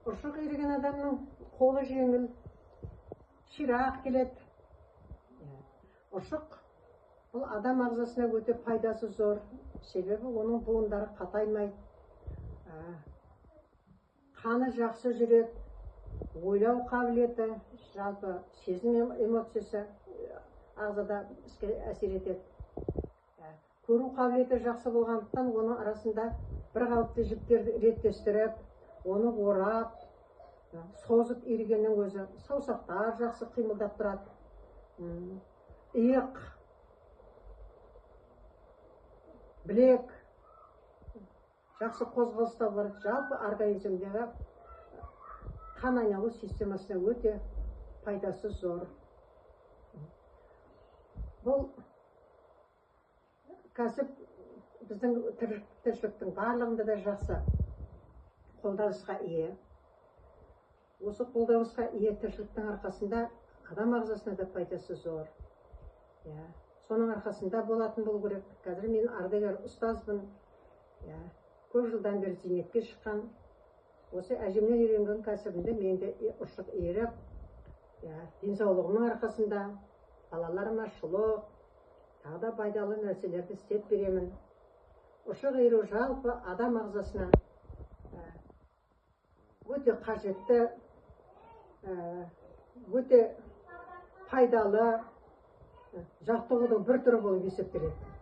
Ұршық иірген адамның қолы жеңіл, ширақ келеді. Ұршық бұл адам ағзасына өте пайдасы зор, себебі оның буындары қатаймайды, қаны жақсы жүреді, ойлау қабілеті, жалпы сезім эмоциясы ағзада іске әсер етеді. Көру қабілеті жақсы болғандықтан оның арасында бір қалыпты жіптерді реттестіріп, оны орап, созып иіргеннің өзі саусақтар жақсы қимылдап тұрады. Иық, білек жақсы қозғалыста болады. Жалпы организмдегі қан айналу системасына өте пайдасы зор. Бұл кәсіп біздің тіршіліктің барлығында да жақсы қолданысқа ие. Осы қолданысқа ие тіршіліктің арқасында адам ағзасына да пайдасы зор. Соның арқасында болатын болу керек. Қазір мен ардагер ұстазбын. Көп жылдан бері зейнетке шыққан. Осы әжемнен үйренген кәсібімді мен де ұршық иіріп, денсаулығымның арқасында балаларыма шұлық, тағы да пайдалы нәрселерді істеп беремін. Ұршық иіру жалпы адам ағзасына өте қажетті, өте пайдалы жаттығудың бір түрі болып есептеледі.